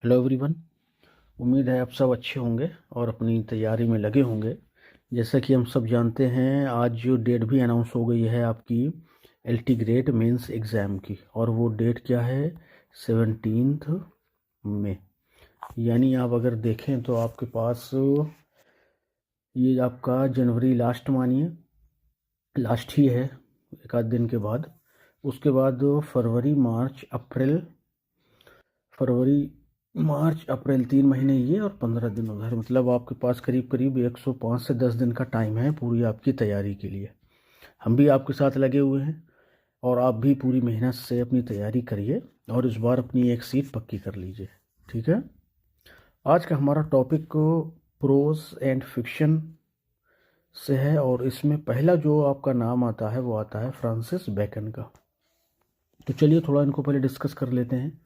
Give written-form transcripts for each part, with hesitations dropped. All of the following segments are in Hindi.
Hello everyone. उम्मीद है आप सब अच्छे होंगे और अपनी तैयारी में लगे होंगे। जैसा कि हम सब जानते हैं, आज जो डेट भी अनाउंस हो गई है आपकी एलटी ग्रेड मेंस एग्ज़ाम की, और वो डेट क्या है? 17 मई। यानी आप अगर देखें तो आपके पास ये आपका जनवरी लास्ट मानिए, लास्ट ही है, एक आध दिन के बाद। उसके बाद फरवरी मार्च अप्रैल 3 महीने ये और 15 दिन उधर। मतलब आपके पास करीब करीब 105 से 10 दिन का टाइम है पूरी आपकी तैयारी के लिए। हम भी आपके साथ लगे हुए हैं और आप भी पूरी मेहनत से अपनी तैयारी करिए और इस बार अपनी एक सीट पक्की कर लीजिए। ठीक है। आज का हमारा टॉपिक प्रोज एंड फिक्शन से है और इसमें पहला जो आपका नाम आता है वो आता है फ्रांसिस बेकन का। तो चलिए थोड़ा इनको पहले डिस्कस कर लेते हैं।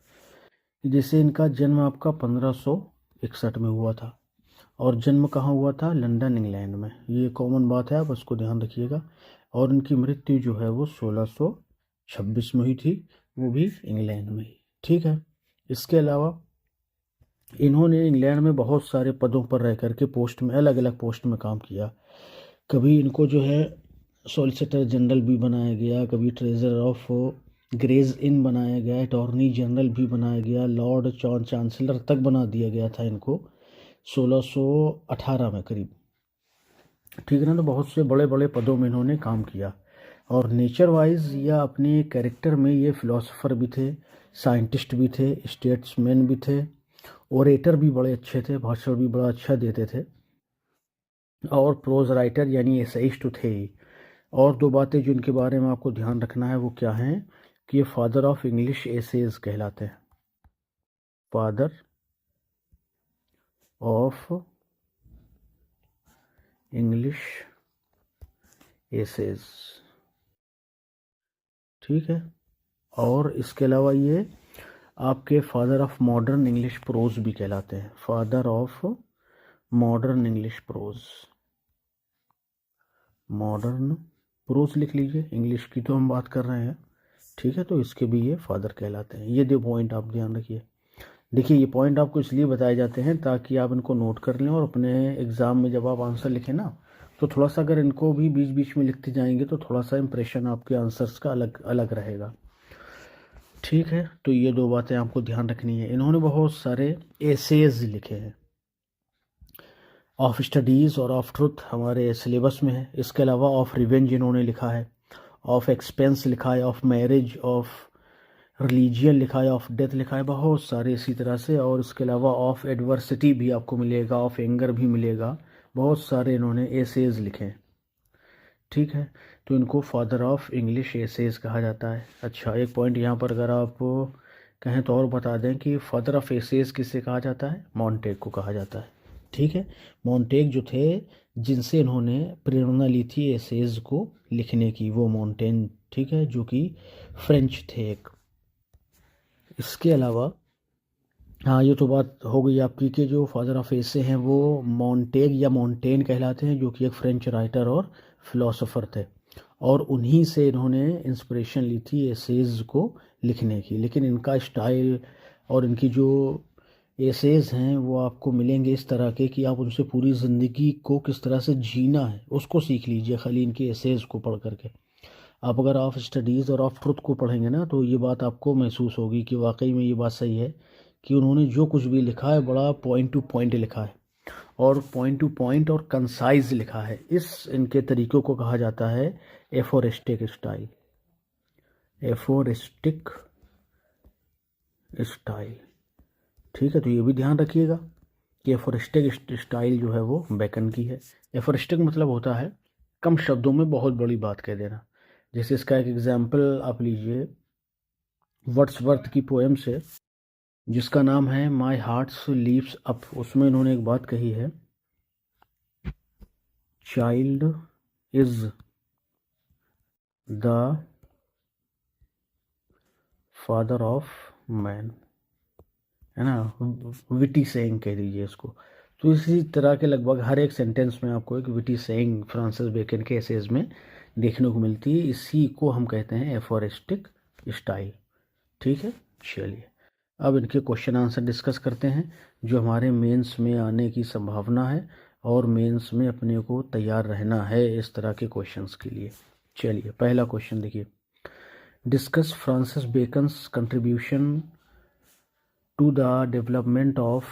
जैसे इनका जन्म आपका 1561 में हुआ था और जन्म कहाँ हुआ था? लंदन इंग्लैंड में। ये कॉमन बात है, आप उसको ध्यान रखिएगा। और इनकी मृत्यु जो है वो 1626 में हुई थी, वो भी इंग्लैंड में ही। ठीक है। इसके अलावा इन्होंने इंग्लैंड में बहुत सारे पदों पर रह करके पोस्ट में, अलग अलग पोस्ट में काम किया। कभी इनको जो है सॉलिसिटर जनरल भी बनाया गया, कभी ट्रेजर ऑफ ग्रेज इन बनाया गया, अटॉर्नी जनरल भी बनाया गया, लॉर्ड चांसलर तक बना दिया गया था इनको 1618 में करीब। ठीक है ना। तो बहुत से बड़े बड़े पदों में इन्होंने काम किया और नेचर वाइज या अपने कैरेक्टर में ये फिलोसोफर भी थे, साइंटिस्ट भी थे, स्टेट्समैन भी थे, ओरेटर भी बड़े अच्छे थे, भाषण भी बड़ा अच्छा देते थे और प्रोज राइटर यानी एसेइस्ट तो थे ही। और दो बातें जो इनके बारे में आपको ध्यान रखना है वो क्या हैं कि ये फादर ऑफ इंग्लिश एसेज कहलाते हैं। Father of English essays. ठीक है। और इसके अलावा ये आपके father of modern English prose भी कहलाते हैं। Father of modern English prose, modern prose लिख लीजिए, इंग्लिश की तो हम बात कर रहे हैं। ठीक है। तो इसके भी ये फादर कहलाते हैं। ये दो पॉइंट आप ध्यान रखिए। देखिए, ये पॉइंट आपको इसलिए बताए जाते हैं ताकि आप इनको नोट कर लें और अपने एग्ज़ाम में जब आप आंसर लिखें ना, तो थोड़ा सा अगर इनको भी बीच बीच में लिखते जाएंगे तो थोड़ा सा इंप्रेशन आपके आंसर्स का अलग अलग रहेगा। ठीक है। तो ये दो बातें आपको ध्यान रखनी है। इन्होंने बहुत सारे एसेज लिखे हैं। ऑफ स्टडीज़ और ऑफ ट्रुथ हमारे सिलेबस में है। इसके अलावा ऑफ रिवेंज इन्होंने लिखा है, ऑफ एक्सपेंस लिखा है, ऑफ मैरिज, ऑफ रिलीजियन लिखा है, ऑफ डेथ लिखा है, बहुत सारे इसी तरह से। और इसके अलावा ऑफ एडवर्सिटी भी आपको मिलेगा, ऑफ एंगर भी मिलेगा। बहुत सारे इन्होंने एसेज लिखे हैं। ठीक है। तो इनको फादर ऑफ इंग्लिश एसेज कहा जाता है। अच्छा, एक पॉइंट यहाँ पर अगर आप कहें तो और बता दें कि फादर ऑफ एसेज किसे कहा जाता है? मॉन्टेग को कहा जाता है। ठीक है। मॉन्टेग जो थे, जिनसे इन्होंने प्रेरणा ली थी एसेज को लिखने की, वो मॉन्टेन, ठीक है, जो कि फ्रेंच थे एक। इसके अलावा हाँ, ये तो बात हो गई आपकी कि जो फादर ऑफ एसे हैं वो मॉन्टेग या मॉन्टेन कहलाते हैं, जो कि एक फ्रेंच राइटर और फिलोसोफर थे और उन्हीं से इन्होंने इंस्पिरेशन ली थी एसेज को लिखने की। लेकिन इनका स्टाइल और इनकी जो एसेज हैं वो आपको मिलेंगे इस तरह के कि आप उनसे पूरी ज़िंदगी को किस तरह से जीना है उसको सीख लीजिए खाली इनके एसेज को पढ़ करके। आप अगर ऑफ स्टडीज़ और ऑफ ट्रुथ को पढ़ेंगे ना तो ये बात आपको महसूस होगी कि वाकई में ये बात सही है कि उन्होंने जो कुछ भी लिखा है बड़ा पॉइंट टू पॉइंट लिखा है और पॉइंट टू पॉइंट और कंसाइज लिखा है। इस इनके तरीक़ों को कहा जाता है एफोरिस्टिक स्टाइल। Aphoristic style. ठीक है। तो ये भी ध्यान रखिएगा कि एफोरिस्टिक स्टाइल जो है वो बेकन की है। एफोरिस्टिक मतलब होता है कम शब्दों में बहुत बड़ी बात कह देना। जैसे इसका एक एग्जाम्पल आप लीजिए वर्ड्सवर्थ की पोएम से, जिसका नाम है माई हार्ट्स लीव्स अप। उसमें इन्होंने एक बात कही है, child is the father of man, है ना। विटी सेइंग कह दीजिए इसको। तो इसी तरह के लगभग हर एक सेंटेंस में आपको एक विटी सेइंग फ्रांसिस बेकन के एसेज में देखने को मिलती है। इसी को हम कहते हैं एफोरिस्टिक स्टाइल। ठीक है। चलिए अब इनके क्वेश्चन आंसर डिस्कस करते हैं जो हमारे मेंस में आने की संभावना है और मेंस में अपने को तैयार रहना है इस तरह के क्वेश्चंस के लिए। चलिए पहला क्वेश्चन देखिए, discuss Francis Bacon's contribution to the development of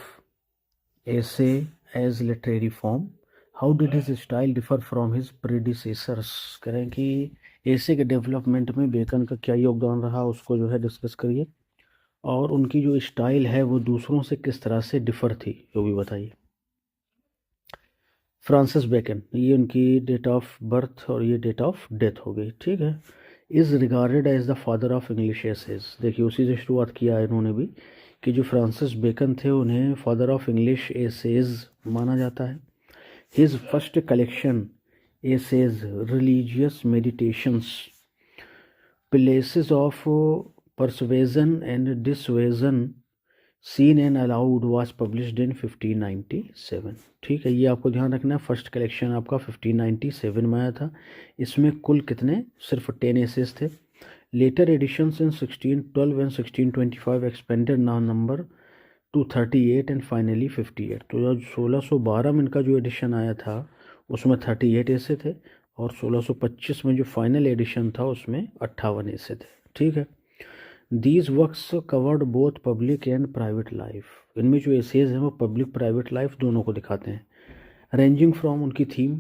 essay as literary form, how did his style differ from his predecessors. करें कि एसे के डेवलपमेंट में बेकन का क्या योगदान रहा उसको जो है डिस्कस करिए, और उनकी जो स्टाइल है वो दूसरों से किस तरह से डिफर थी वो भी बताइए। फ्रांसिस बेकन, ये उनकी डेट ऑफ बर्थ और ये डेट ऑफ डेथ हो गई, ठीक है। Is regarded as the father of English essays, देखिए उसी से शुरुआत किया है इन्होंने भी कि जो फ्रांसिस बेकन थे उन्हें फादर ऑफ इंग्लिश एसेज माना जाता है। His first collection essays religious meditations places of persuasion and dissuasion seen and allowed was published in 1597, ठीक है। ये आपको ध्यान रखना है, फर्स्ट कलेक्शन आपका 1597 में आया था। इसमें कुल कितने, सिर्फ 10 एसेस थे। Later editions in 1612 and 1625 expanded now number to 38 and finally 58। तो जब 1612 में इनका जो एडिशन आया था उसमें 38 ऐसे थे और 1625 में जो फाइनल एडिशन था उसमें 58 ऐसे थे, ठीक है। These works covered both public and private life, इनमें जो एसेज हैं वो पब्लिक प्राइवेट लाइफ दोनों को दिखाते हैं। रेंजिंग फ्रॉम उनकी theme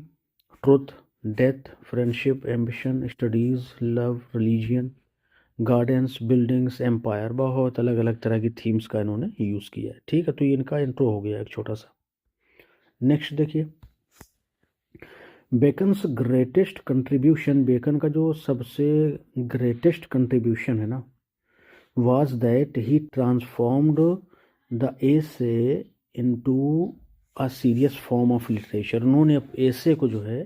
truth, death, friendship, ambition, studies, love, religion, gardens, buildings, empire, बहुत अलग अलग तरह की थीम्स का इन्होंने यूज़ किया है, ठीक है। तो ये इनका इंट्रो हो गया एक छोटा सा। नेक्स्ट देखिए, बेकन्स ग्रेटेस्ट कंट्रीब्यूशन, बेकन का जो सबसे ग्रेटेस्ट कंट्रीब्यूशन है ना, was that he transformed the essay into a serious form of literature। उन्होंने essay को जो है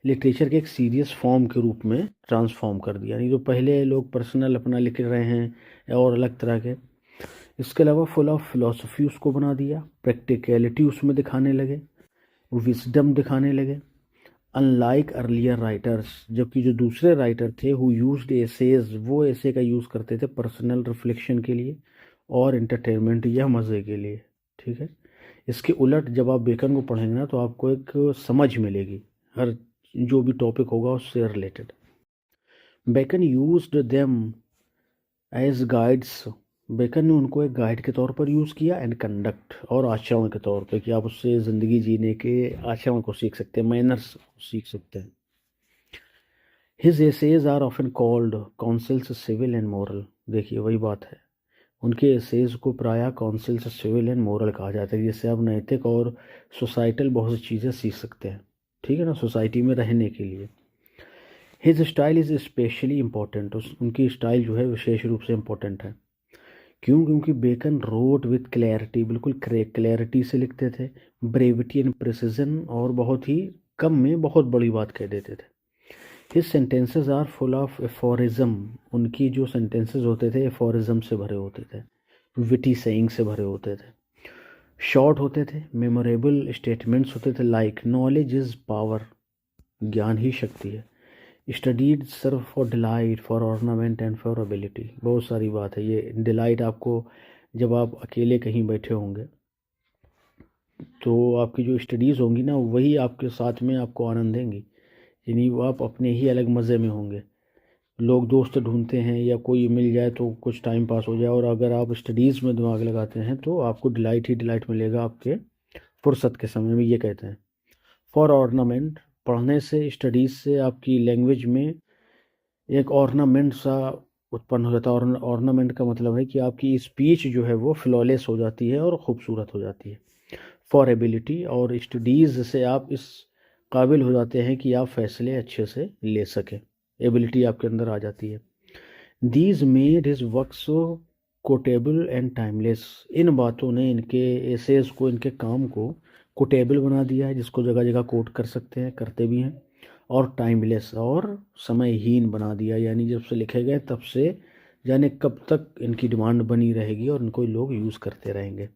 लिटरेचर के एक सीरियस फॉर्म के रूप में ट्रांसफॉर्म कर दिया, यानी जो पहले लोग पर्सनल अपना लिख रहे हैं और अलग तरह के, इसके अलावा फुल ऑफ फिलॉसफी उसको बना दिया, प्रैक्टिकलिटी उसमें दिखाने लगे, विजडम दिखाने लगे। अनलाइक अर्लियर राइटर्स, जबकि जो दूसरे राइटर थे हु यूज्ड एसेज, वो एसे का यूज़ करते थे पर्सनल रिफ्लेक्शन के लिए और एंटरटेनमेंट या मज़े के लिए, ठीक है। इसके उलट जब आप बेकन को पढ़ेंगे ना तो आपको एक समझ मिलेगी हर जो भी टॉपिक होगा उससे related. Bacon used them as guides, Bacon ने उनको एक गाइड के तौर पर यूज़ किया, एंड कंडक्ट, और आचरण के तौर पे कि आप उससे ज़िंदगी जीने के आचरण को सीख सकते हैं, मैनर्स सीख सकते हैं। His essays are often called counsels civil and moral, देखिए वही बात है, उनके एसेज को प्रायः काउंसिल्स सिविल एंड मोरल कहा जाता है, जिससे आप नैतिक और सोसाइटल बहुत सी चीज़ें सीख सकते हैं, ठीक है ना, सोसाइटी में रहने के लिए। His style is specially important, उनकी स्टाइल जो है विशेष रूप से इम्पोर्टेंट है। क्यों? क्योंकि बेकन रोट विथ क्लैरिटी, बिल्कुल क्लैरिटी से लिखते थे, ब्रेविटी एंड प्रिसिजन, और बहुत ही कम में बहुत बड़ी बात कह देते थे। His sentences are full of aphorism, उनकी जो सेंटेंसेस होते थे एफोरिज्म से भरे होते थे, विटी सेइंग से भरे होते थे, शॉर्ट होते थे, मेमोरेबल स्टेटमेंट्स होते थे, लाइक नॉलेज इज़ पावर, ज्ञान ही शक्ति है, studied serve for delight, for ornament and for ability, बहुत सारी बात है। ये डिलाइट आपको जब आप अकेले कहीं बैठे होंगे तो आपकी जो स्टडीज़ होंगी ना वही आपके साथ में आपको आनंद देंगी, यानी वो आप अपने ही अलग मज़े में होंगे। लोग दोस्त ढूंढते हैं या कोई मिल जाए तो कुछ टाइम पास हो जाए, और अगर आप स्टडीज़ में दिमाग लगाते हैं तो आपको डिलाइट ही डिलाइट मिलेगा आपके फुर्सत के समय में, ये कहते हैं। फॉर ऑर्नामेंट, पढ़ने से, स्टडीज़ से आपकी लैंग्वेज में एक ऑर्नामेंट सा उत्पन्न हो जाता है, और ऑर्नामेंट का मतलब है कि आपकी स्पीच जो है वो फ्लॉलेस हो जाती है और ख़ूबसूरत हो जाती है। फॉर एबिलिटी, और स्टडीज़ से आप इस काबिल हो जाते हैं कि आप फैसले अच्छे से ले सकें, एबिलिटी आपके अंदर आ जाती है। These made his work so quotable and timeless, इन बातों ने इनके एसेज को, इनके काम को कोटेबल बना दिया है, जिसको जगह जगह कोट कर सकते हैं, करते भी हैं, और टाइमलेस, और समयहीन बना दिया, यानी जब से लिखे गए तब से जाने कब तक इनकी डिमांड बनी रहेगी और इनको लोग यूज़ करते रहेंगे।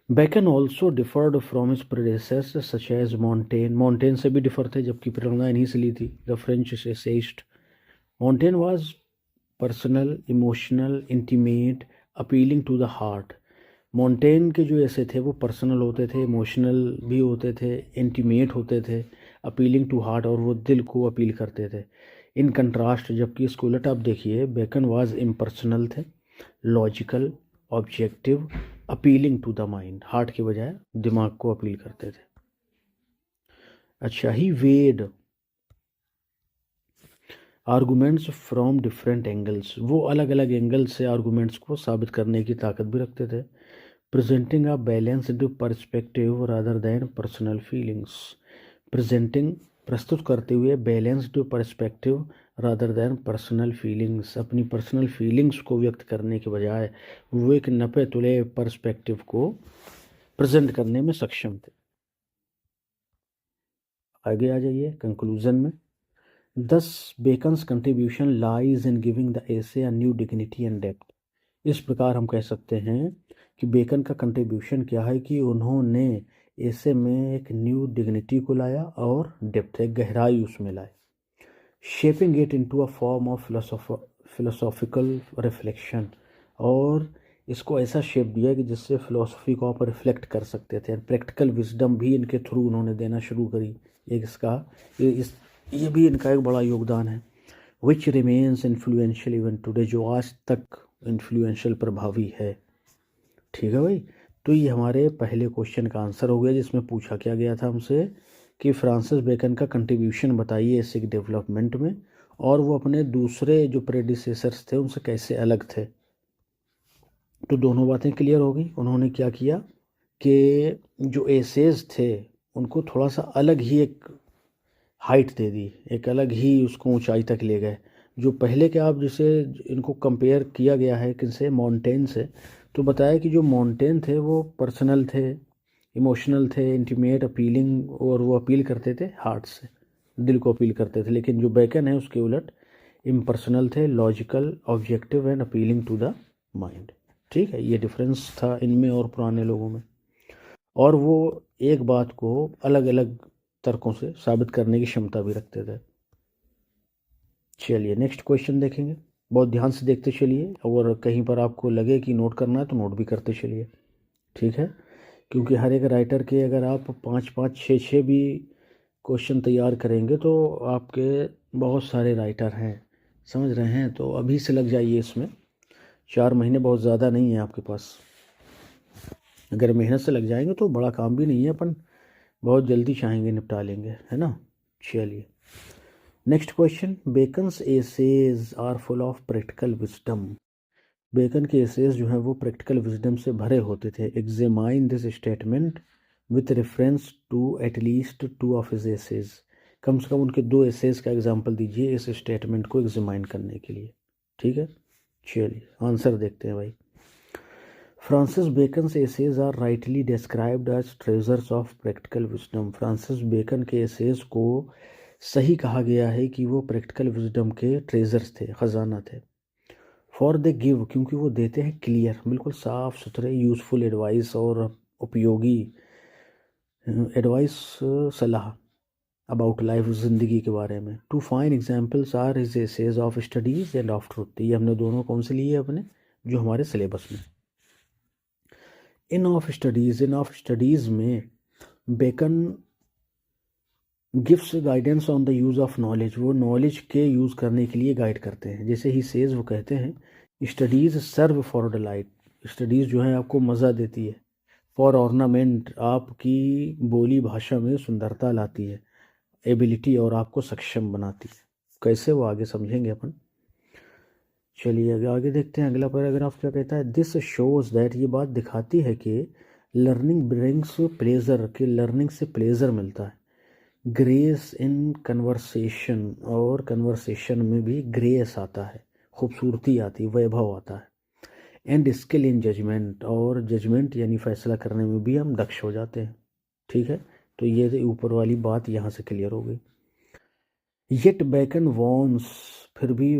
Bacon also differed from his predecessors such as Montaigne, Montaigne से भी डिफर थे जबकि प्रेरणा इन्हीं से ली थी, the French essayist. Montaigne was personal, emotional, intimate, appealing to the heart. Montaigne के जो ऐसे थे वो पर्सनल होते थे, इमोशनल भी होते थे, इंटीमेट होते थे, अपीलिंग टू हार्ट और वो दिल को अपील करते थे। इन कंट्रास्ट जबकि इसको उलट आप देखिए, बेकन वाज इम्पर्सनल थे, logical, objective, appealing to the mind, heart के बजाय दिमाग को अपील करते थे। अच्छा, he weighed arguments from different angles, वो अलग अलग एंगल से आर्गूमेंट्स को साबित करने की ताकत भी रखते थे। Presenting a balanced perspective rather than personal feelings, presenting प्रस्तुत करते हुए balanced perspective rather than personal feelings, अपनी पर्सनल फीलिंग्स को व्यक्त करने के बजाय वो एक नपे तुले पर्सपेक्टिव को प्रेजेंट करने में सक्षम थे। आगे आ जाइए कंक्लूजन में। Thus, Bacon's contribution lies in giving the essay a new dignity and depth. इस प्रकार हम कह सकते हैं कि बेकन का कंट्रीब्यूशन क्या है कि उन्होंने ऐसे में एक न्यू डिग्निटी को लाया और डेप्थ, एक गहराई उसमें लाए। Shaping it into a form of philosophical reflection, और इसको ऐसा शेप दिया कि जिससे फिलोसफी को आप रिफ्लेक्ट कर सकते थे। प्रैक्टिकल विजडम भी इनके थ्रू उन्होंने देना शुरू करी। एक इसका ये भी इनका एक बड़ा योगदान है। Which remains influential even today, जो आज तक इन्फ्लुएंशियल प्रभावी है। ठीक है भाई, तो ये हमारे पहले क्वेश्चन का आंसर हो गया, जिसमें पूछा क्या गया था हमसे कि फ्रांसिस बेकन का कंट्रीब्यूशन बताइए एसिक डेवलपमेंट में, और वो अपने दूसरे जो प्रेडिसेसर्स थे उनसे कैसे अलग थे। तो दोनों बातें क्लियर हो गई। उन्होंने क्या किया कि जो एसेज थे उनको थोड़ा सा अलग ही एक हाइट दे दी, एक अलग ही उसको ऊंचाई तक ले गए। जो पहले के आप जिसे इनको कंपेयर किया गया है किनसे, मॉन्टेन से, तो बताया कि जो मॉन्टेन थे वो पर्सनल थे, इमोशनल थे, इंटीमेट, अपीलिंग, और वो अपील करते थे हार्ट से, दिल को अपील करते थे। लेकिन जो बेकन है उसके उलट इम्पर्सनल थे, logical, objective and appealing to the mind. ठीक है, ये डिफरेंस था इनमें और पुराने लोगों में। और वो एक बात को अलग अलग तर्कों से साबित करने की क्षमता भी रखते थे। चलिए नेक्स्ट क्वेश्चन देखेंगे, बहुत ध्यान से देखते चलिए, और कहीं पर आपको लगे कि नोट करना है तो नोट भी करते चलिए। ठीक है, क्योंकि हर एक राइटर के अगर आप 5-5, 6-6 भी क्वेश्चन तैयार करेंगे तो आपके बहुत सारे राइटर हैं, समझ रहे हैं। तो अभी से लग जाइए इसमें, 4 महीने बहुत ज़्यादा नहीं है आपके पास। अगर मेहनत से लग जाएंगे तो बड़ा काम भी नहीं है, अपन बहुत जल्दी चाहेंगे निपटा लेंगे, है ना। चलिए next question, Bacon's essays are full of practical wisdom. Bacon के एसेज जो हैं वो प्रैक्टिकल विजडम से भरे होते थे। Examine this statement with reference to at least 2 of his essays, कम से कम उनके 2 एसेज का एग्जाम्पल दीजिए इस स्टेटमेंट को एग्जामाइन करने के लिए। ठीक है, चलिए आंसर देखते हैं भाई। Francis Bacon's essays are rightly described as treasures of practical wisdom. Francis Bacon के एसेज को सही कहा गया है कि वो प्रैक्टिकल विजडम के ट्रेजर्स थे, ख़जाना थे। फॉर दे गिव, क्योंकि वो देते हैं क्लियर, बिल्कुल साफ सुथरे, यूज़फुल एडवाइस और उपयोगी एडवाइस, सलाह अबाउट लाइफ, ज़िंदगी के बारे में। Two fine examples are his essays of studies and of truth. ये हमने दोनों कौन से लिए अपने, जो हमारे सिलेबस में। इन ऑफ स्टडीज़ में Bacon gives guidance on the use of knowledge, वो नॉलेज के यूज़ करने के लिए गाइड करते हैं। जैसे ही सेज, वो कहते हैं studies serve for delight, studies जो है आपको मज़ा देती है। फॉर ऑर्नामेंट, आपकी बोली भाषा में सुंदरता लाती है। एबिलिटी, और आपको सक्षम बनाती है। कैसे, वो आगे समझेंगे अपन। चलिए आगे देखते हैं। अगला पैराग्राफ क्या कहता है, दिस शोज़ दैट, ये बात दिखाती है कि लर्निंग ब्रिंग्स प्लेजर, कि लर्निंग से प्लेजर मिलता है। ग्रेस इन कन्वर्सेशन, और कन्वर्सेशन में भी ग्रेस आता है, खूबसूरती आती, वैभव आता है। एंड स्किल इन जजमेंट, और जजमेंट यानी फैसला करने में भी हम दक्ष हो जाते हैं। ठीक है, तो ये ऊपर वाली बात यहाँ से क्लियर हो गई। येट बेकन वॉर्न्स, फिर भी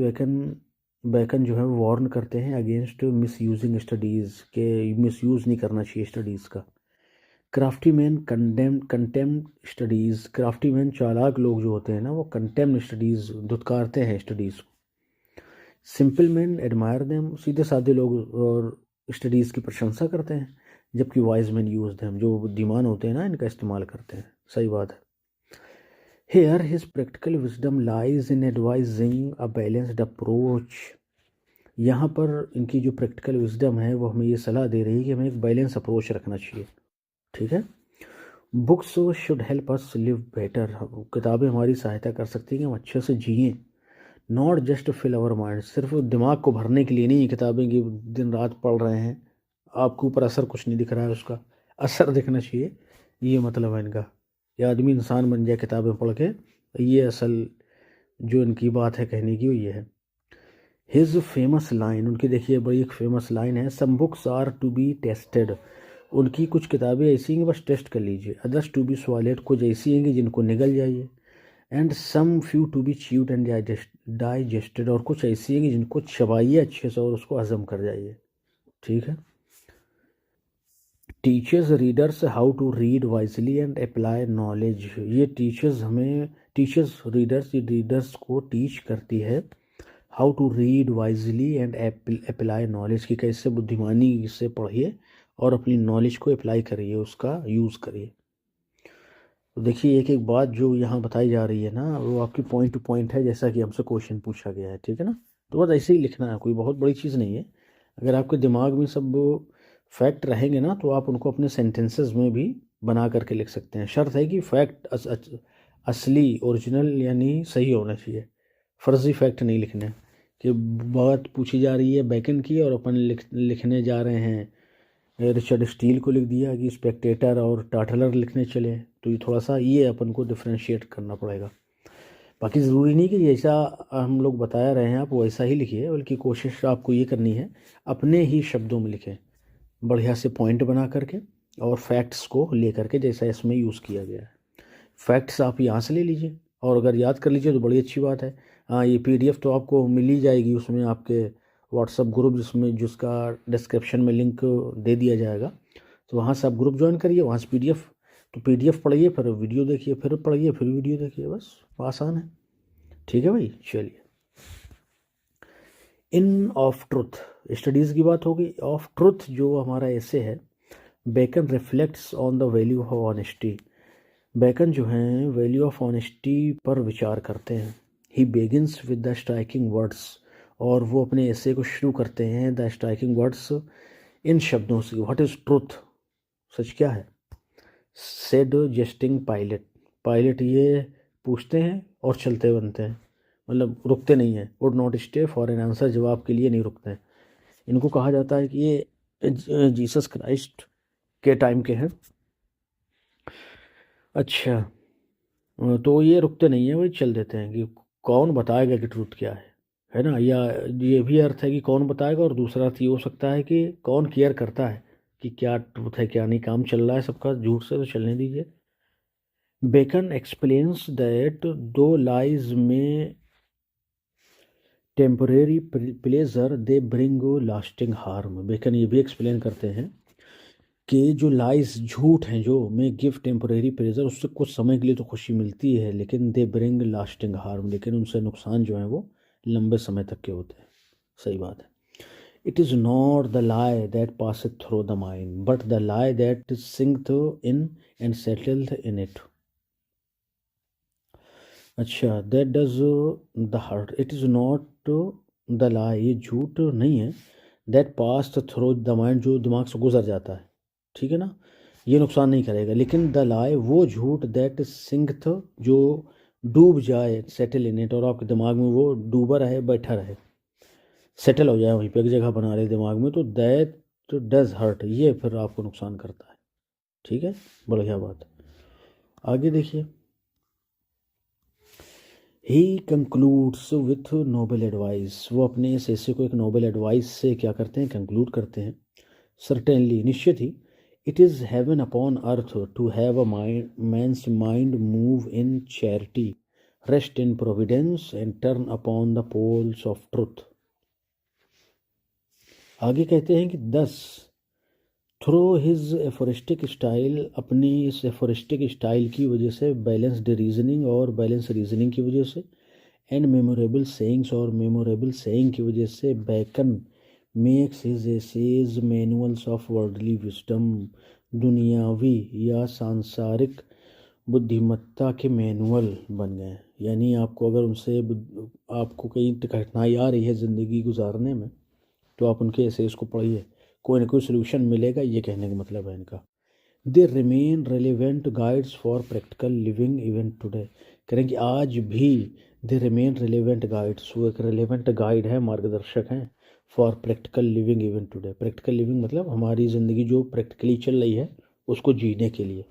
बेकन जो है वार्न करते हैं अगेंस्ट मिस यूजिंग स्टडीज़, के मिस यूज़ नहीं करना चाहिए स्टडीज़ का। Crafty man contempt studies, crafty man चालाक लोग जो होते हैं ना, वो कंटेम स्टडीज़, धुतकारते हैं स्टडीज़ को। सिंपल मैन एडमायर देम, सीधे साधे लोग और स्टडीज़ की प्रशंसा करते हैं, जबकि वाइज मैन यूज देम, जो बुद्धिमान होते हैं ना इनका इस्तेमाल करते हैं। सही बात है। Here his practical wisdom lies in advising a balanced approach. यहाँ पर इनकी जो प्रैक्टिकल विजडम है वो हमें ये सलाह दे रही है कि हमें एक बैलेंस अप्रोच रखना चाहिए। ठीक है। Books should help us live better, किताबें हमारी सहायता कर सकती हैं कि हम अच्छे से जिएं। Not just fill our mind, सिर्फ दिमाग को भरने के लिए नहीं किताबें कि दिन रात पढ़ रहे हैं, आपके ऊपर असर कुछ नहीं दिख रहा है, उसका असर दिखना चाहिए, ये मतलब है इनका। ये आदमी इंसान बन जाए किताबें पढ़ के, ये असल जो इनकी बात है कहने की वो ये है। हिज फेमस लाइन, उनकी देखिए बड़ी एक फेमस लाइन है, some books are to be tasted. उनकी कुछ किताबें ऐसी हैं कि बस टेस्ट कर लीजिए, अदर्स टू बी स्वालेड, कुछ ऐसी हैं कि जिनको निगल जाइए, and some few to be chewed and digested, और कुछ ऐसी हैं कि जिनको चबाइए अच्छे से और उसको हजम कर जाइए। ठीक है। Teachers readers how to read wisely and apply knowledge, ये टीचर्स रीडर्स, ये रीडर्स को टीच करती है how to read wisely and apply knowledge, की कैसे बुद्धिमानी से पढ़िए और अपनी नॉलेज को अप्लाई करिए, उसका यूज़ करिए। तो देखिए एक एक बात जो यहाँ बताई जा रही है ना, वो आपकी पॉइंट टू पॉइंट है, जैसा कि हमसे क्वेश्चन पूछा गया है। ठीक है ना। तो बस ऐसे ही लिखना है, कोई बहुत बड़ी चीज़ नहीं है। अगर आपके दिमाग में सब फैक्ट रहेंगे ना तो आप उनको अपने सेंटेंसेस में भी बना करके लिख सकते हैं। शर्त है कि फैक्ट असली ओरिजिनल यानी सही होना चाहिए, फर्जी फैक्ट नहीं लिखने कि बात पूछी जा रही है बैकन की और अपन लिखने जा रहे हैं रिचर्ड स्टील को लिख दिया कि स्पेक्टेटर और टाटलर लिखने चले, तो ये थोड़ा सा ये अपन को डिफ्रेंशिएट करना पड़ेगा। बाकी ज़रूरी नहीं कि जैसा हम लोग बताया रहे हैं आप वैसा ही लिखिए, बल्कि कोशिश आपको ये करनी है अपने ही शब्दों में लिखें, बढ़िया से पॉइंट बना करके और फैक्ट्स को ले करके, जैसा इसमें यूज़ किया गया है। फैक्ट्स आप यहाँ से ले लीजिए और अगर याद कर लीजिए तो बड़ी अच्छी बात है। हाँ, ये पीडीएफ तो आपको मिल ही जाएगी उसमें आपके व्हाट्सअप ग्रुप, जिसका डिस्क्रिप्शन में लिंक दे दिया जाएगा, तो वहाँ से आप ग्रुप ज्वाइन करिए, वहाँ से पीडीएफ, तो पीडीएफ पढ़िए, फिर वीडियो देखिए, फिर पढ़िए, फिर वीडियो देखिए, बस आसान है। ठीक है भाई, चलिए। इन ऑफ ट्रुथ, स्टडीज़ की बात होगी। ऑफ ट्रुथ जो हमारा ऐसे है, Bacon reflects on the value of honesty. Bacon जो हैं वैल्यू ऑफ ऑनेस्टी पर विचार करते हैं। He begins with the striking words, और वो अपने ऐसे को शुरू करते हैं द स्ट्राइकिंग वर्ड्स इन शब्दों से, व्हाट इज़ ट्रुथ, सच क्या है। सेड जेस्टिंग पायलट, पायलट ये पूछते हैं और चलते बनते हैं, मतलब रुकते नहीं हैं। Would not stay for an answer, जवाब के लिए नहीं रुकते हैं। इनको कहा जाता है कि ये जीसस क्राइस्ट के टाइम के हैं। अच्छा, तो ये रुकते नहीं है, वही चल देते हैं कि कौन बताएगा कि ट्रूथ क्या है ना। या ये भी अर्थ है कि कौन बताएगा, और दूसरा अर्थ ये हो सकता है कि कौन केयर करता है कि क्या ट्रूथ है क्या नहीं, काम चल रहा है सबका झूठ से तो चलने दीजिए। Bacon explains that though lies may temporary pleasure they bring lasting harm. Bacon ये भी एक्सप्लेन करते हैं कि जो लाइज झूठ हैं जो में गिव टेम्परेरी प्लेजर, उससे कुछ समय के लिए तो खुशी मिलती है, लेकिन दे ब्रिंग लास्टिंग हार्म, लेकिन उनसे नुकसान जो है वो लंबे समय तक के होते हैं। सही बात है। It is not the lie that pass through the mind but the lie that sink in and settled in it. अच्छा, that does the heart, it is not the lie, ये झूठ नहीं है, that pass through the mind, जो दिमाग से गुजर जाता है। ठीक है ना, ये नुकसान नहीं करेगा। लेकिन द लाई, वो झूठ, दैट सिंक, जो डूब जाए, सेटल इन इट, और आपके दिमाग में वो डूबा रहे, बैठा रहे, सेटल हो जाए वहीं पे, एक जगह बना रहे दिमाग में, तो दैट डज हर्ट, ये फिर आपको नुकसान करता है। ठीक है, बढ़िया बात। आगे देखिए। ही कंक्लूड्स विथ नोबल एडवाइस, वो अपने इस ऐसे को एक नोबल एडवाइस से क्या करते हैं, कंक्लूड करते हैं। सर्टेनली, निश्चित ही, it is heaven upon earth to have a mind, man's mind move in charity, rest in providence and turn upon the poles of truth. आगे कहते हैं कि 10 थ्रू हिज एफोरिस्टिक स्टाइल, अपनी इस एफोरिस्टिक स्टाइल की वजह से, बैलेंस्ड रीजनिंग और बैलेंस रीजनिंग की वजह से, एंड मेमोरेबल सेइंग्स, और मेमोरेबल सेइंग की वजह से Bacon makes his essays manuals of worldly wisdom, दुनियावी या सांसारिक बुद्धिमत्ता के मैनुअल बन गए। यानी आपको अगर उनसे आपको कहीं कठिनाई आ रही है ज़िंदगी गुजारने में, तो आप उनके एसेज को पढ़िए, कोई ना कोई सोल्यूशन मिलेगा, ये कहने का मतलब है इनका। They remain relevant guides for practical living even today, करें कि आज भी दे रिमेन रेलिवेंट गाइड्स, वो एक रेलिवेंट गाइड है, मार्गदर्शक हैं, for practical living even today. Practical living मतलब हमारी ज़िंदगी जो प्रैक्टिकली चल रही है उसको जीने के लिए।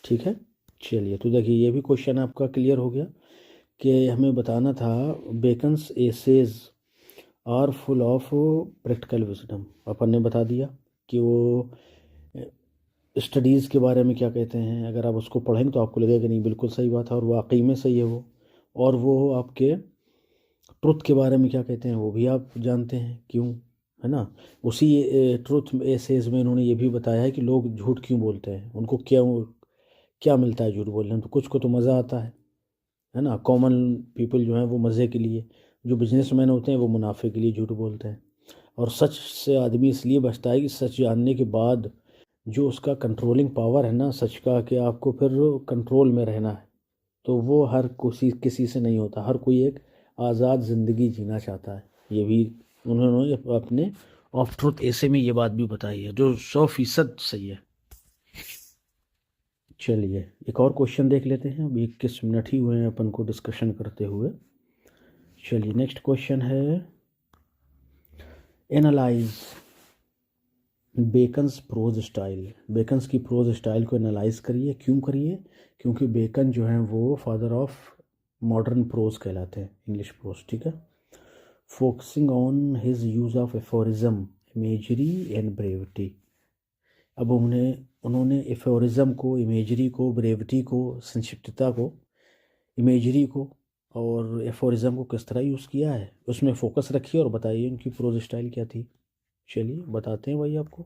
ठीक है, चलिए तो देखिए ये भी क्वेश्चन आपका क्लियर हो गया कि हमें बताना था Bacon's essays are full of practical wisdom. अपन ने बता दिया कि वो स्टडीज़ के बारे में क्या कहते हैं, अगर आप उसको पढ़ेंगे तो आपको लगेगा कि नहीं बिल्कुल सही बात है और वाकई में सही है वो। और वो आपके ट्रुथ के बारे में क्या कहते हैं वो भी आप जानते हैं क्यों, है ना। उसी ट्रुथ एसेज में इन्होंने ये भी बताया है कि लोग झूठ क्यों बोलते हैं, उनको क्या मिलता है झूठ बोलने में, तो कुछ को तो मज़ा आता है ना। कॉमन पीपल जो हैं वो मज़े के लिए, जो बिजनेसमैन होते हैं वो मुनाफे के लिए झूठ बोलते हैं। और सच से आदमी इसलिए बचता है कि सच जानने के बाद जो उसका कंट्रोलिंग पावर है ना सच का, कि आपको फिर कंट्रोल में रहना है, तो वो हर किसी से नहीं होता। हर कोई एक आज़ाद ज़िंदगी जीना चाहता है। ये भी उन्होंने अपने ऑफ ट्रुथ ऐसे में ये बात भी बताई है जो 100% सही है। चलिए एक और क्वेश्चन देख लेते हैं, अभी 21 मिनट ही हुए हैं अपन को डिस्कशन करते हुए। चलिए नेक्स्ट क्वेश्चन है, analyse Bacon's prose style. Bacon's की प्रोज स्टाइल को एनालाइज करिए। क्यों करिए? क्योंकि बेकन जो हैं वो फादर ऑफ मॉडर्न प्रोज कहलाते हैं, इंग्लिश प्रोज। ठीक है, focusing on his use of aphorism, imagery and brevity. अब उन्होंने एफोरिज्म को, इमेजरी को, ब्रेविटी को, संक्षिप्तता को, इमेजरी को और एफोरिज्म को किस तरह यूज़ किया है उसमें फोकस रखिए और बताइए उनकी प्रोज स्टाइल क्या थी। चलिए बताते हैं भाई आपको।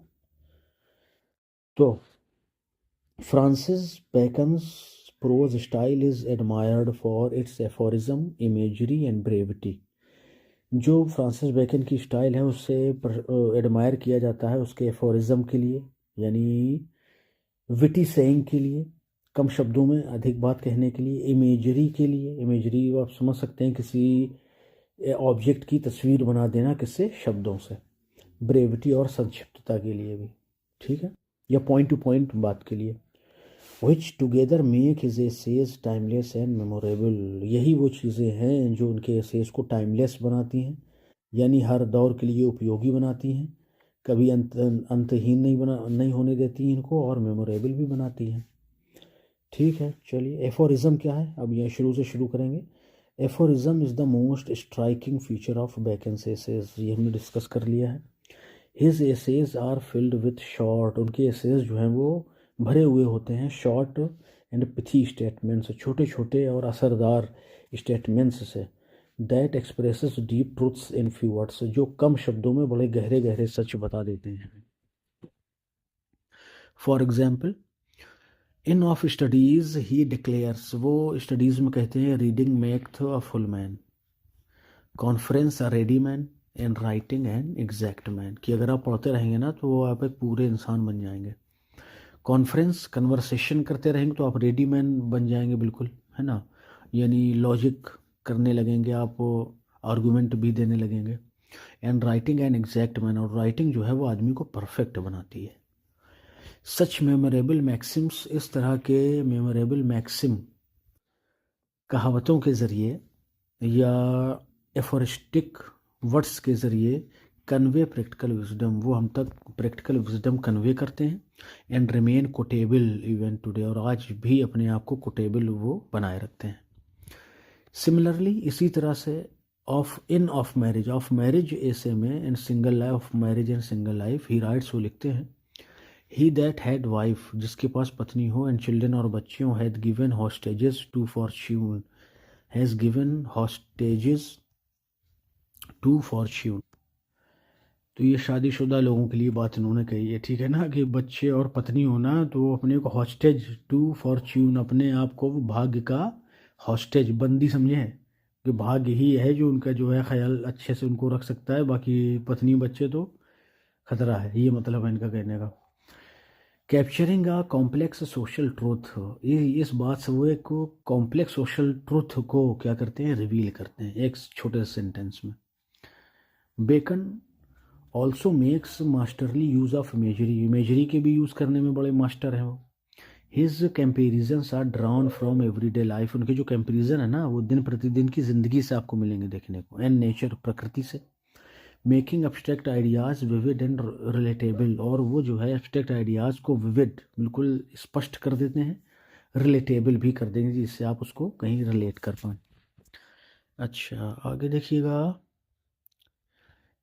तो Francis Bacon's prose style is admired for its aphorism, imagery and brevity. जो फ्रांसिस बेकन की स्टाइल है उससे एडमायर किया जाता है उसके एफोरिज्म के लिए, यानी विटी सेइंग के लिए, कम शब्दों में अधिक बात कहने के लिए, इमेजरी के लिए, इमेजरी आप समझ सकते हैं किसी ऑब्जेक्ट की तस्वीर बना देना किससे, शब्दों से, ब्रेविटी और संक्षिप्तता के लिए भी। ठीक है, या पॉइंट टू पॉइंट बात के लिए। Which together make his essays timeless and memorable. यही वो चीज़ें हैं जो उनके एसेज को टाइमलेस बनाती हैं, यानी हर दौर के लिए उपयोगी बनाती हैं, कभी अंतहीन नहीं होने देती हैं इनको, और मेमोरेबल भी बनाती हैं। ठीक है, चलिए एफोरिज्म क्या है, अब यह शुरू से शुरू करेंगे। Aphorism is the most striking feature of Bacon's essays, ये हमने डिस्कस कर लिया है। His essays are filled with short, उनके एसेज जो हैं वो भरे हुए होते हैं शॉर्ट एंड पिथी स्टेटमेंट्स, छोटे छोटे और असरदार स्टेटमेंट्स से, that expresses deep truths in few words, जो कम शब्दों में बड़े गहरे गहरे सच बता देते हैं। For example, in of studies he declares, वो स्टडीज़ में कहते हैं reading maketh a full man, conference a ready man, and writing and exact man, कि अगर आप पढ़ते रहेंगे ना तो आप एक पूरे इंसान बन जाएंगे। कॉन्फ्रेंस कन्वर्सेशन करते रहेंगे तो आप रेडी मैन बन जाएंगे बिल्कुल, है ना, यानी लॉजिक करने लगेंगे आप, आर्गूमेंट भी देने लगेंगे। And writing and exact man, और राइटिंग जो है वो आदमी को परफेक्ट बनाती है। सच मेमोरेबल मैक्सिम्स, इस तरह के मेमोरेबल मैक्सिम कहावतों के ज़रिए या एफोरिस्टिक वर्ड्स के ज़रिए कन्वे प्रैक्टिकल विजडम, वो हम तक प्रैक्टिकल विजडम कन्वे करते हैं। And remain quotable even today, और आज भी अपने आप को कोटेबल वो बनाए रखते हैं। सिमिलरली इसी तरह से ऑफ मैरिज ऐसे में, and single life, of marriage and single life, he rights, वो लिखते हैं, ही दैट हैड वाइफ, जिसके पास पत्नी हो, एंड चिल्ड्रन, और बच्चे हों, had given hostages to fortune, has given hostages to fortune. तो ये शादीशुदा लोगों के लिए बात इन्होंने कही है, ठीक है ना, कि बच्चे और पत्नी होना तो वो अपने को हॉस्टेज टू फॉर्च्यून, अपने आप को वो भाग्य का हॉस्टेज, बंदी समझे, कि भाग्य ही है जो उनका जो है ख्याल अच्छे से उनको रख सकता है, बाकी पत्नी बच्चे तो खतरा है, ये मतलब है इनका कहने का। Capturing a complex social truth, ये इस बात से वो एक कॉम्प्लेक्स सोशल ट्रूथ को क्या करते हैं, रिवील करते हैं एक छोटे से सेंटेंस में। Bacon also makes masterly use of imagery, imagery के भी यूज़ करने में बड़े मास्टर हैं वो। His comparisons are drawn from everyday life, उनके जो कंपेरिजन है ना वो दिन प्रतिदिन की ज़िंदगी से आपको मिलेंगे देखने को, एंड नेचर, प्रकृति से। Making abstract ideas vivid and relatable, और वो जो है एब्स्ट्रैक्ट आइडियाज़ को विविड बिल्कुल स्पष्ट कर देते हैं, रिलेटेबल भी कर देंगे जिससे आप उसको कहीं रिलेट कर पाएँ। अच्छा आगे देखिएगा।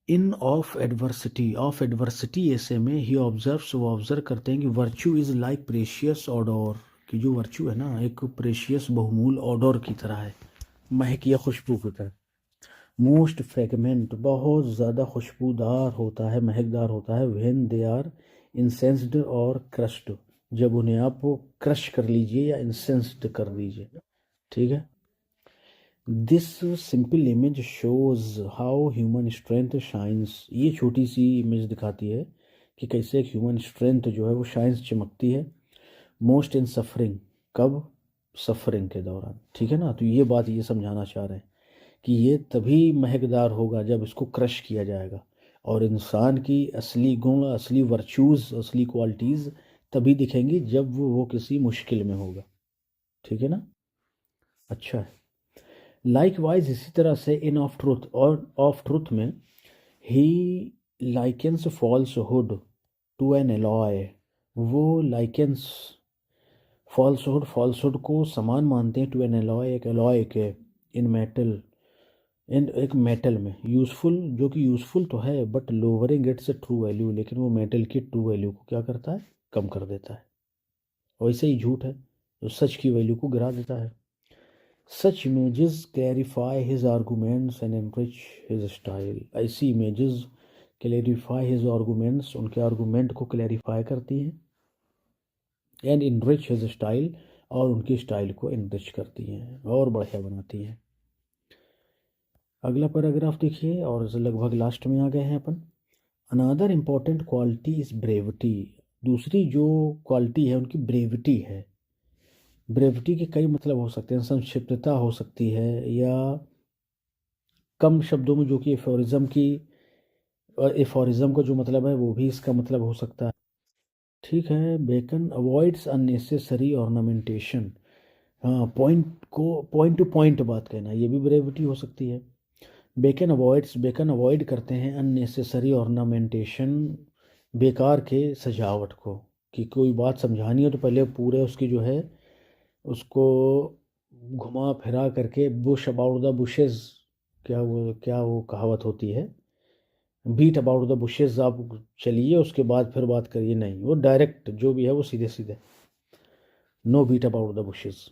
इन ऑफ एडवर्सिटी ऐसे में ही ऑब्जर्व्स, वो ऑब्जर्व करते हैं कि वर्च्यू इज़ लाइक प्रेशियस ऑडोर, कि जो वर्च्यू है ना एक प्रेशियस बहुमूल ऑडोर की तरह है, महक या खुशबू होता है। मोस्ट फ्रेगमेंट, बहुत ज़्यादा खुशबूदार होता है, महकदार होता है। व्हेन दे आर इंसेंस्ड और क्रश्ड, जब उन्हें आप क्रश कर लीजिए या इंसेंस्ड कर दीजिए, ठीक है। This simple image shows how human strength shines, ये छोटी सी इमेज दिखाती है कि कैसे एक ह्यूमन स्ट्रेंथ जो है वो शाइन्स, चमकती है। मोस्ट इन सफरिंग, कब, सफरिंग के दौरान, ठीक है ना। तो ये बात ये समझाना चाह रहे हैं कि ये तभी महकदार होगा जब इसको क्रश किया जाएगा, और इंसान की असली गुण, असली वर्चूज़, असली क्वालिटीज़ तभी दिखेंगी जब वो किसी मुश्किल में होगा, ठीक है ना। अच्छा है। लाइकवाइज इसी तरह से इन ऑफ ट्रूथ, और ऑफ ट्रूथ में ही likens falsehood to an alloy, वो लाइकेंस फॉल्सहुड को समान मानते हैं टू एन एलॉय, एक एलॉय के, इन मेटल, इन एक मेटल में, यूज़फुल, जो कि यूज़फुल तो है but lowering it's true value, लेकिन वो मेटल की ट्रू वैल्यू को क्या करता है, कम कर देता है। वैसे ही झूठ है जो सच की वैल्यू को गिरा देता है। सच images clarify his arguments and enrich his style, ऐसी इमेजेस क्लैरिफाई हिज आर्गूमेंट्स, उनके आर्गूमेंट को क्लैरिफाई करती हैं, एंड इनरिच हिज स्टाइल, और उनकी स्टाइल को इनरिच करती हैं और बढ़िया बनाती हैं। अगला पैराग्राफ देखिए, और लगभग लास्ट में आ गए हैं अपन। Another important quality is brevity, दूसरी जो क्वालिटी है उनकी ब्रेविटी है। ब्रेविटी के कई मतलब हो सकते हैं, संक्षिप्तता हो सकती है, या कम शब्दों में, जो कि एफोरिज्म की, एफोरिज्म का जो मतलब है वो भी इसका मतलब हो सकता है, ठीक है। बेकन अवॉइड्स अननेसेसरी ऑर्नामेंटेशन, हाँ पॉइंट टू पॉइंट बात कहना, ये भी ब्रेविटी हो सकती है। बेकन अवॉइड करते हैं अननेसेसरी ऑर्नामेंटेशन, बेकार के सजावट को, कि कोई बात समझानी हो तो पहले पूरे उसकी जो है उसको घुमा फिरा करके, बुश अबाउट द बुशेस, क्या वो कहावत होती है, बीट अबाउट द बुशेस, आप चलिए उसके बाद फिर बात करिए, नहीं, वो डायरेक्ट जो भी है वो सीधे सीधे, no beat about the bushes.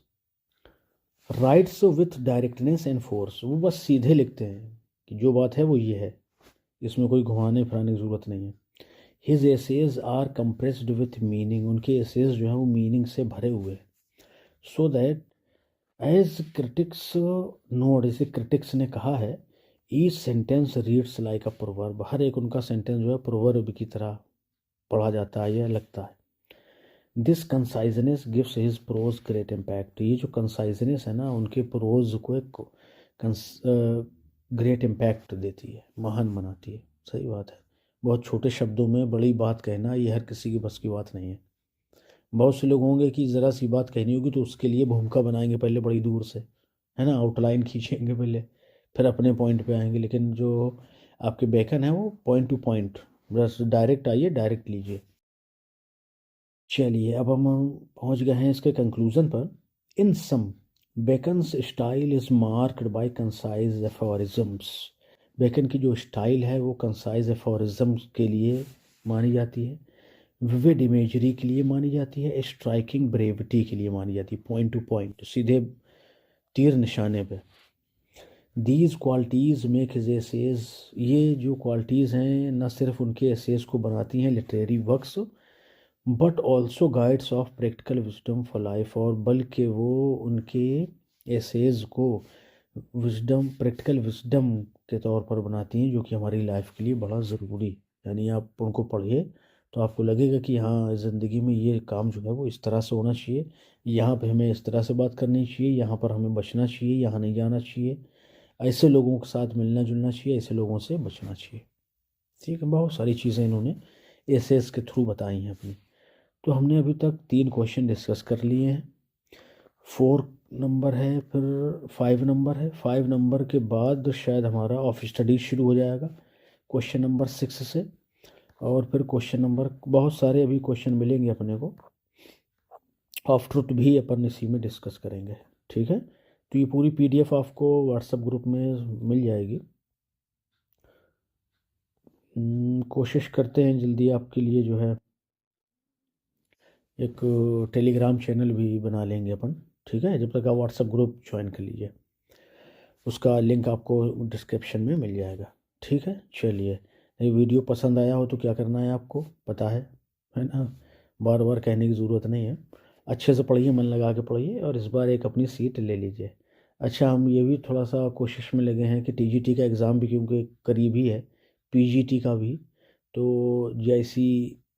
Writes with directness and force, वो बस सीधे लिखते हैं कि जो बात है वो ये है, इसमें कोई घुमाने फिराने की ज़रूरत नहीं है। His essays are compressed with meaning, उनके एसेज जो हैं वो मीनिंग से भरे हुए हैं। So that as critics note, इसे क्रिटिक्स ने कहा है, each sentence reads like a proverb, हर एक उनका सेंटेंस जो है प्रोवर्ब की तरह पढ़ा जाता है या लगता है। This conciseness gives his prose great impact, ये जो कंसाइजनेस है ना उनके प्रोज को एक ग्रेट इम्पैक्ट देती है, महान बनाती है। सही बात है, बहुत छोटे शब्दों में बड़ी बात कहना ये हर किसी की बस की बात नहीं है। बहुत से लोग होंगे कि ज़रा सी बात कहनी होगी तो उसके लिए भूमिका बनाएंगे पहले बड़ी दूर से, है ना, आउटलाइन खींचेंगे पहले, फिर अपने पॉइंट पे आएंगे। लेकिन जो आपके बेकन है वो पॉइंट टू पॉइंट, बस डायरेक्ट आइए, डायरेक्ट लीजिए। चलिए अब हम पहुंच गए हैं इसके कंक्लूजन पर। In sum, Bacon's style is marked by concise aphorisms, Bacon की जो स्टाइल है वो कंसाइज एफोरिज्म्स के लिए मानी जाती है, विविड इमेजरी के लिए मानी जाती है, स्ट्राइकिंग ब्रेविटी के लिए मानी जाती है, पॉइंट टू पॉइंट, सीधे तीर निशाने पे। These qualities make his essays, ये जो क्वालिटीज़ हैं न सिर्फ उनके एसेज को बनाती हैं literary works, but also guides of practical wisdom for life, और बल्कि वो उनके एसेज को विजडम, प्रैक्टिकल विजडम के तौर पर बनाती हैं, जो कि हमारी लाइफ के लिए बड़ा ज़रूरी, यानी आप उनको पढ़िए तो आपको लगेगा कि हाँ ज़िंदगी में ये काम जो है वो इस तरह से होना चाहिए, यहाँ पे हमें इस तरह से बात करनी चाहिए, यहाँ पर हमें बचना चाहिए, यहाँ नहीं जाना चाहिए, ऐसे लोगों के साथ मिलना जुलना चाहिए, ऐसे लोगों से बचना चाहिए। ठीक है, बहुत सारी चीज़ें इन्होंने एसेस के थ्रू बताई हैं अपनी। तो हमने अभी तक 3 क्वेश्चन डिस्कस कर लिए हैं। 4 नंबर है, फिर 5 नंबर है। 5 नंबर के बाद शायद हमारा ऑफ स्टडी शुरू हो जाएगा क्वेश्चन नंबर 6 से, और फिर क्वेश्चन नंबर बहुत सारे अभी क्वेश्चन मिलेंगे अपने को। ऑफ ट्रुथ भी अपन इसी में डिस्कस करेंगे। ठीक है, तो ये पूरी PDF आपको व्हाट्सएप ग्रुप में मिल जाएगी। कोशिश करते हैं जल्दी आपके लिए जो है एक टेलीग्राम चैनल भी बना लेंगे अपन। ठीक है, जब तक आप व्हाट्सएप ग्रुप ज्वाइन कर लीजिए, उसका लिंक आपको डिस्क्रिप्शन में मिल जाएगा। ठीक है, चलिए, ये वीडियो पसंद आया हो तो क्या करना है आपको पता है ना, बार बार कहने की ज़रूरत नहीं है। अच्छे से पढ़िए, मन लगा के पढ़िए, और इस बार एक अपनी सीट ले लीजिए। अच्छा, हम ये भी थोड़ा सा कोशिश में लगे हैं कि TGT का एग्ज़ाम भी क्योंकि करीब ही है, PGT का भी, तो GIC,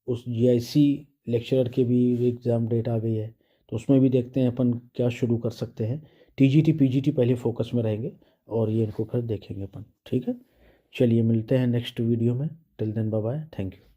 उस GIC लेक्चरर के भी एग्ज़ाम डेट आ गई है, तो उसमें भी देखते हैं अपन क्या शुरू कर सकते हैं। TGT PGT पहले फोकस में रहेंगे, और ये इनको फिर देखेंगे अपन। ठीक है, चलिए मिलते हैं नेक्स्ट वीडियो में। Till then bye bye, thank you.